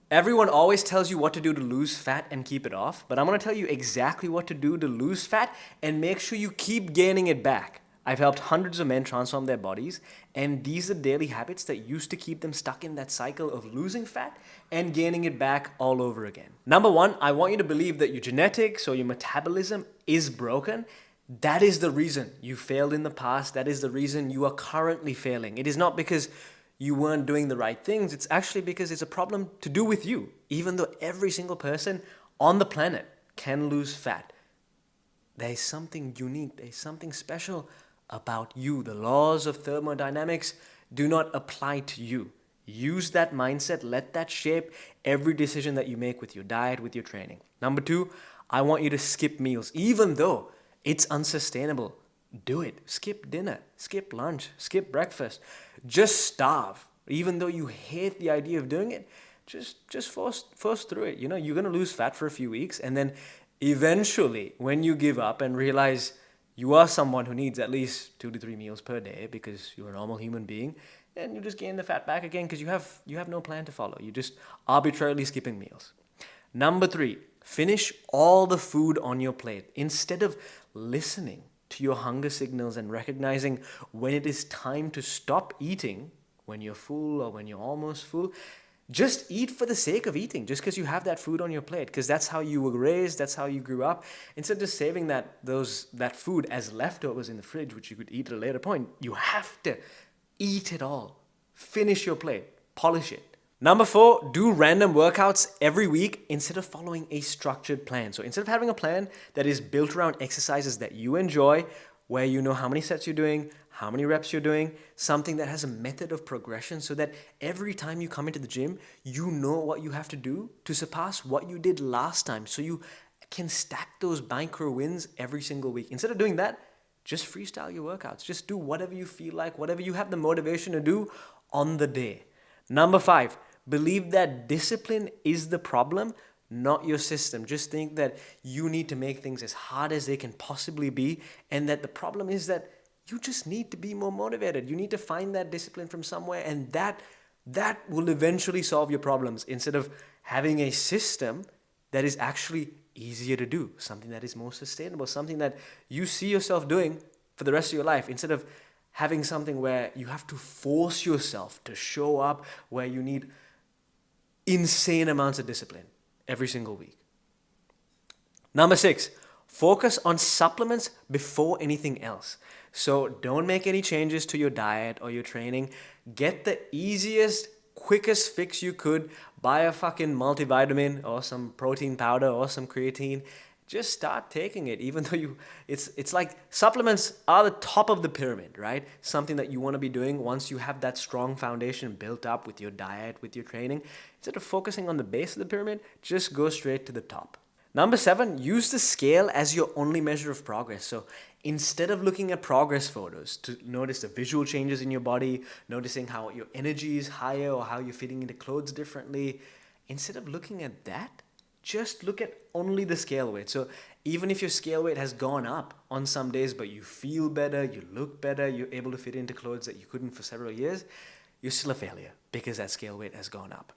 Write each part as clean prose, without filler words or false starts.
Everyone always tells you what to do to lose fat and keep it off, but I'm gonna tell you exactly what to do to lose fat and make sure you keep gaining it back. I've helped hundreds of men transform their bodies, and these are daily habits that used to keep them stuck in that cycle of losing fat and gaining it back all over again. Number one, I want you to believe that your genetics or your metabolism is broken. That is the reason you failed in the past. That is the reason you are currently failing. It is not because you weren't doing the right things. It's actually because it's a problem to do with you, even though every single person on the planet can lose fat. There's something unique, there's something special about you. The laws of thermodynamics do not apply to you. Use that mindset, let that shape every decision that you make with your diet, with your training. Number two, I want you to skip meals, even though it's unsustainable. Do it. Skip dinner, skip lunch, skip breakfast. Just starve. Even though you hate the idea of doing it, just force through it. You know, you're gonna lose fat for a few weeks, and then eventually, when you give up and realize you are someone who needs at least 2 to 3 meals per day because you're a normal human being, and you just gain the fat back again because you have no plan to follow. You're just arbitrarily skipping meals. Number three, finish all the food on your plate. Instead of listening to your hunger signals and recognizing when it is time to stop eating, when you're full or when you're almost full, just eat for the sake of eating, just because you have that food on your plate, because that's how you were raised, that's how you grew up. Instead of just saving that food as leftovers in the fridge, which you could eat at a later point, you have to eat it all. Finish your plate, polish it. Number four, do random workouts every week instead of following a structured plan. So instead of having a plan that is built around exercises that you enjoy, where you know how many sets you're doing, how many reps you're doing, something that has a method of progression so that every time you come into the gym, you know what you have to do to surpass what you did last time. So you can stack those micro wins every single week. Instead of doing that, just freestyle your workouts. Just do whatever you feel like, whatever you have the motivation to do on the day. Number five, believe that discipline is the problem, not your system. Just think that you need to make things as hard as they can possibly be, and that the problem is that you just need to be more motivated. You need to find that discipline from somewhere, and that will eventually solve your problems instead of having a system that is actually easier to do, something that is more sustainable, something that you see yourself doing for the rest of your life, instead of having something where you have to force yourself to show up, where you need insane amounts of discipline every single week. Number six, focus on supplements before anything else. So don't make any changes to your diet or your training. Get the easiest, quickest fix you could. Buy a fucking multivitamin or some protein powder or some creatine. Just start taking it, even though it's like supplements are the top of the pyramid, right? Something that you want to be doing once you have that strong foundation built up with your diet, with your training. Instead of focusing on the base of the pyramid, just go straight to the top. Number seven, use the scale as your only measure of progress. So instead of looking at progress photos to notice the visual changes in your body, noticing how your energy is higher or how you're fitting into clothes differently, instead of looking at that, just look at only the scale weight. So even if your scale weight has gone up on some days, but you feel better, you look better, you're able to fit into clothes that you couldn't for several years, you're still a failure because that scale weight has gone up.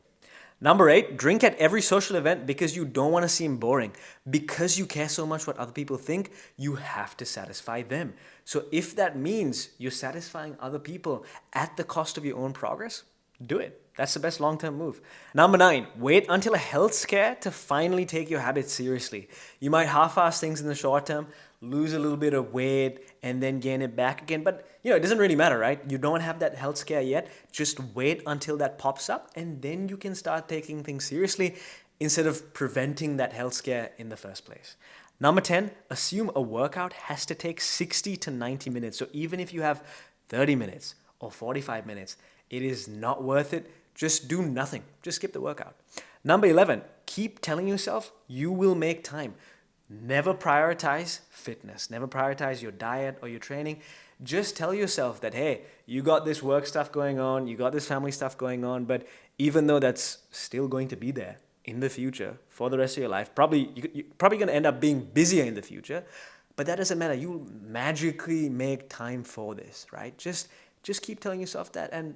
Number eight, drink at every social event because you don't want to seem boring. Because you care so much what other people think, you have to satisfy them. So if that means you're satisfying other people at the cost of your own progress, do it. That's the best long-term move. Number nine, wait until a health scare to finally take your habits seriously. You might half-ass things in the short term, lose a little bit of weight, and then gain it back again. But, it doesn't really matter, right? You don't have that health scare yet. Just wait until that pops up, and then you can start taking things seriously instead of preventing that health scare in the first place. Number 10, assume a workout has to take 60 to 90 minutes. So even if you have 30 minutes or 45 minutes, it is not worth it. Just do nothing. Just skip the workout. Number 11, keep telling yourself you will make time. Never prioritize fitness. Never prioritize your diet or your training. Just tell yourself that, hey, you got this work stuff going on, you got this family stuff going on, but even though that's still going to be there in the future for the rest of your life, you're probably going to end up being busier in the future, but that doesn't matter. You magically make time for this, right? Just keep telling yourself that and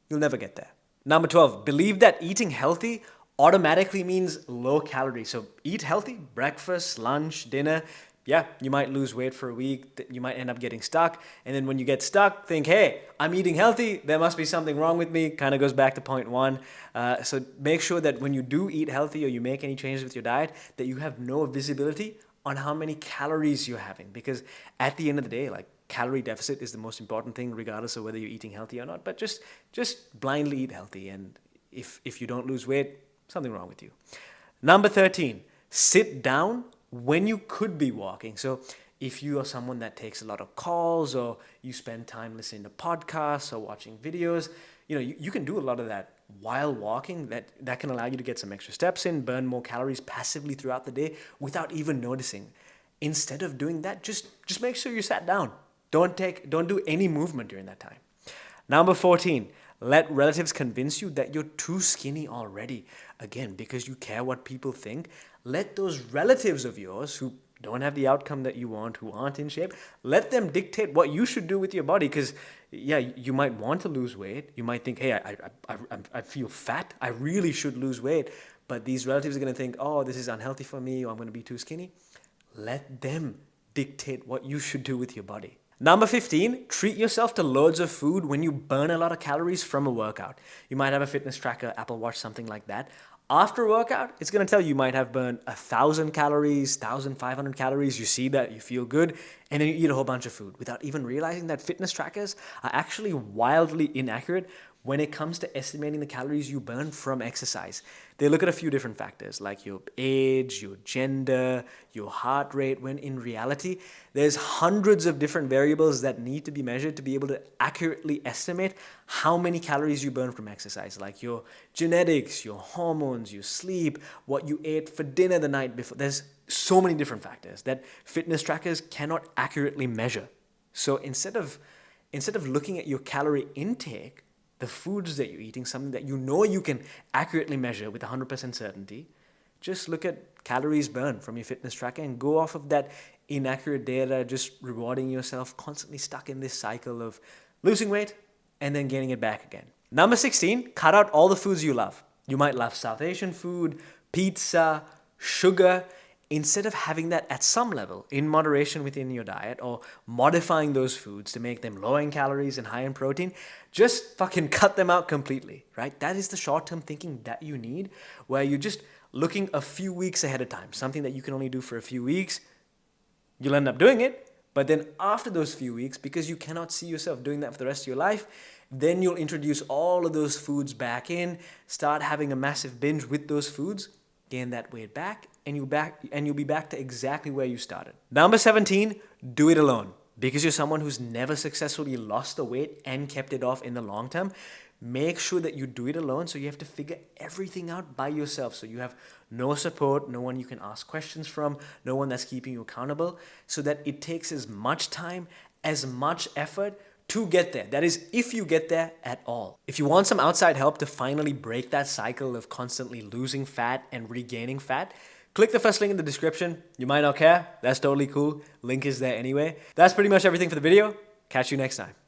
you'll never get there. Number 12, believe that eating healthy automatically means low calorie. So eat healthy, breakfast, lunch, dinner. Yeah, you might lose weight for a week. You might end up getting stuck. And then when you get stuck, think, hey, I'm eating healthy. There must be something wrong with me. Kind of goes back to point one. So make sure that when you do eat healthy or you make any changes with your diet, that you have no visibility on how many calories you're having. Because at the end of the day, like, calorie deficit is the most important thing, regardless of whether you're eating healthy or not. But just blindly eat healthy. And if you don't lose weight, something wrong with you. Number 13, sit down when you could be walking. So if you are someone that takes a lot of calls, or you spend time listening to podcasts or watching videos, you can do a lot of that while walking. That can allow you to get some extra steps in, burn more calories passively throughout the day without even noticing. Instead of doing that, just make sure you sat down. Don't do any movement during that time. Number 14, let relatives convince you that you're too skinny already. Again, because you care what people think, let those relatives of yours who don't have the outcome that you want, who aren't in shape, let them dictate what you should do with your body. Because, yeah, you might want to lose weight. You might think, hey, I feel fat. I really should lose weight. But these relatives are going to think, oh, this is unhealthy for me, or I'm going to be too skinny. Let them dictate what you should do with your body. Number 15, treat yourself to loads of food when you burn a lot of calories from a workout. You might have a fitness tracker, Apple Watch, something like that. After a workout, it's going to tell you might have burned 1,000 calories, 1,500 calories. You see that, you feel good, and then you eat a whole bunch of food without even realizing that fitness trackers are actually wildly inaccurate when it comes to estimating the calories you burn from exercise. They look at a few different factors like your age, your gender, your heart rate, when in reality, there's hundreds of different variables that need to be measured to be able to accurately estimate how many calories you burn from exercise, like your genetics, your hormones, your sleep, what you ate for dinner the night before. There's so many different factors that fitness trackers cannot accurately measure. So instead of looking at your calorie intake, the foods that you're eating, something that you can accurately measure with 100% certainty, just look at calories burned from your fitness tracker and go off of that inaccurate data, just rewarding yourself, constantly stuck in this cycle of losing weight and then gaining it back again. Number 16, cut out all the foods you love. You might love South Asian food, pizza, sugar. Instead of having that at some level in moderation within your diet, or modifying those foods to make them low in calories and high in protein, just fucking cut them out completely, right? That is the short-term thinking that you need, where you're just looking a few weeks ahead of time, something that you can only do for a few weeks. You'll end up doing it, but then after those few weeks, because you cannot see yourself doing that for the rest of your life, then you'll introduce all of those foods back in, start having a massive binge with those foods, gain that weight back, and you'll be back to exactly where you started. Number 17, do it alone. Because you're someone who's never successfully lost the weight and kept it off in the long term, make sure that you do it alone. So you have to figure everything out by yourself. So you have no support, no one you can ask questions from, no one that's keeping you accountable, so that it takes as much time, as much effort to get there. That is, if you get there at all. If you want some outside help to finally break that cycle of constantly losing fat and regaining fat, click the first link in the description. You might not care. That's totally cool. Link is there anyway. That's pretty much everything for the video. Catch you next time.